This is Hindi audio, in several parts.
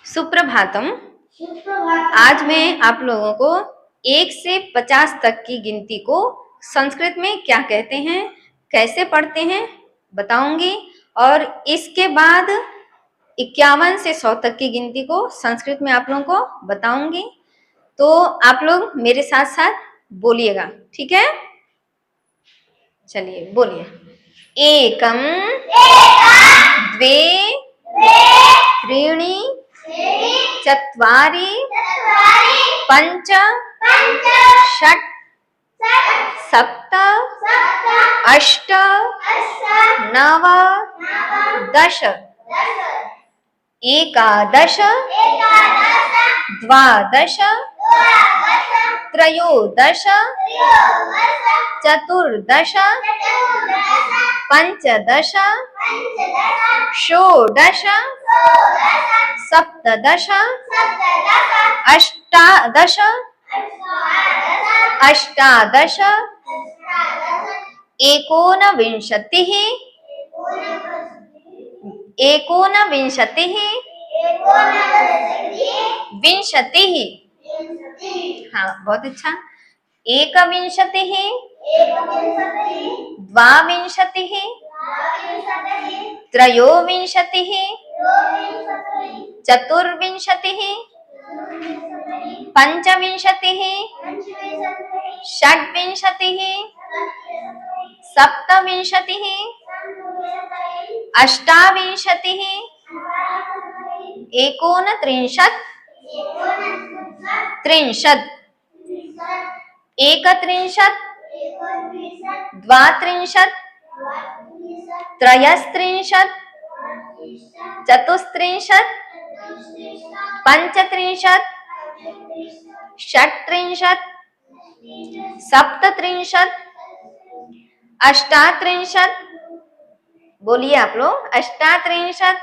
सुप्रभातम। आज मैं आप लोगों को 1 से 50 तक की गिनती को संस्कृत में क्या कहते हैं, कैसे पढ़ते हैं बताऊंगी, और इसके बाद 51 से 100 तक की गिनती को संस्कृत में आप लोगों को बताऊंगी। तो आप लोग मेरे साथ साथ बोलिएगा, ठीक है? चलिए बोलिए। एकम, द्वे, त्रीणि, चत्वारि, पंच, षट्, सप्त, अष्ट, नव, दश, एकादश, द्वादश, त्रयोदश, चतुर्दश, पंचदश, षोडश, सप्तदश, अष्टादश, एकोनविंशतिः, विंशतिः। हाँ, बहुत अच्छा। एकविंशतिः, द्वाविंशतिः, त्रयोविंशतिः, चतुर्विंशतिः, पंचविंशतिः, षड्विंशतिः, सप्तविंशतिः, अष्टाविंशतिः, एकोनत्रिंशत्, त्रिंशत्, एकत्रिंशत्, द्वात्रिंशत्, त्रयस्त्रिंशत्, चतुस्त्रिंशत्, पंचत्रिंशत्, षट्त्रिंशत्, सप्तत्रिंशत्, अष्टात्रिंशत्। बोलिए आप लोग। अष्टात्रिंशत्,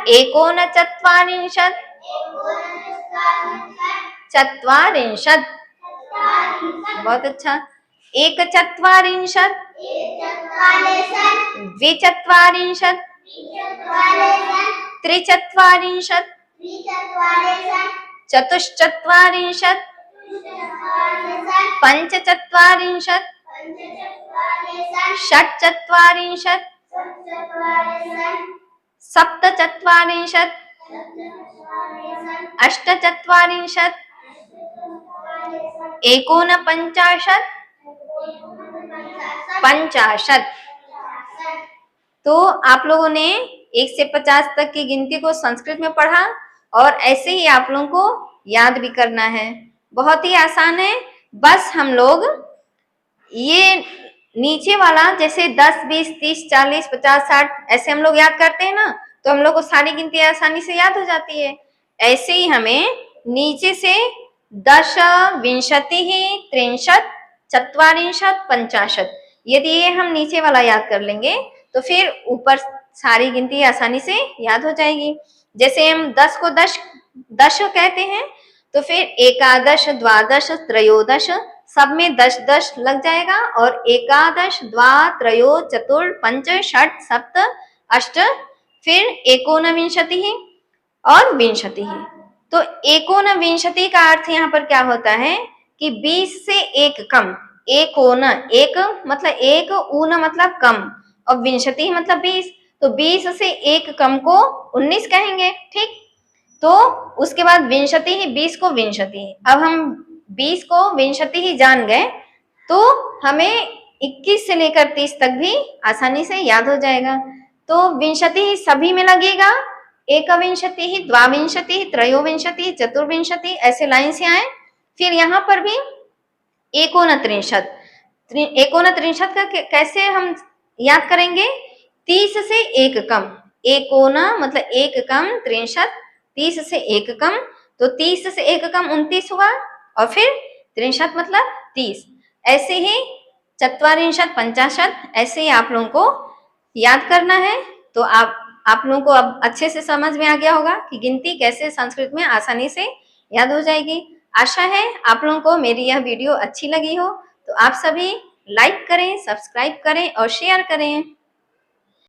एकोनचत्वारिंशत्, चत्वारिंशत्। बहुत अच्छा। एकचत्वारिंशत्, द्विचत्वारिंशत्, त्रिचत्वारिंशत्, चतुश्चत्वारिंशत्, पंचचत्वारिंशत्, षट्चत्वारिंशत्, सप्तचत्वारिंशत्, अष्टचत्वारिंशत्, एकोनपंचाशत्, पंचाशत्। तो आप लोगों ने 1 से 50 तक की गिनती को संस्कृत में पढ़ा, और ऐसे ही आप लोगों को याद भी करना है। बहुत ही आसान है। बस हम लोग ये नीचे वाला जैसे 10, 20, 30, 40, 50, 60 ऐसे हम लोग याद करते हैं ना, तो हम लोग को सारी गिनती आसानी से याद हो जाती है। ऐसे ही हमें नीचे से दश, विंशतिः, त्रिंशत्, चत्वारिंशत्, पंचाशत्, यदि ये हम नीचे वाला याद कर लेंगे तो फिर ऊपर सारी गिनती आसानी से याद हो जाएगी। जैसे हम 10 को दश कहते हैं, तो फिर एकादश, द्वादश, त्रयोदश सब में 10 लग जाएगा, और एकादश, द्वा, त्रयो, चतुर, पंच, षट, सप्त, अष्ट, फिर एकोनविंशतिः और विंशतिः। तो एकोनविंशति का अर्थ यहाँ पर क्या होता है कि 20 से एक कम। एकोन, एक मतलब एक, ऊन मतलब कम, और विंशति मतलब 20, तो 20 से एक कम को 19 कहेंगे, ठीक? तो उसके बाद विंशति ही, 20 को विंशति। अब हम 20 को विंशति ही जान गए, तो हमें 21 से लेकर 30 तक भी आसानी से याद हो जाएगा। तो विंशति ही सभी में लगेगा, एकविंशति ही, द्वाविंशति ही, त्रयोविंशति, चतुर्विंशति, ऐसे लाइन से आए। फिर यहाँ पर भी एकोनत्रिंशत्। एकोनत्रिंशत् का कैसे हम याद करेंगे? 30 से एक कम। एकोना मतलब एक कम, त्रिंशत् 30 से एक कम, तो 30 से एक कम 29 हुआ, और फिर त्रिंशत् मतलब 30। ऐसे ही चत्वारिंशत्, पंचाशत्, ऐसे ही आप लोगों को याद करना है। तो आप लोगों को अब अच्छे से समझ में आ गया होगा कि गिनती कैसे संस्कृत में आसानी से याद हो जाएगी। आशा है आप लोगों को मेरी यह वीडियो अच्छी लगी हो, तो आप सभी लाइक करें, सब्सक्राइब करें और शेयर करें।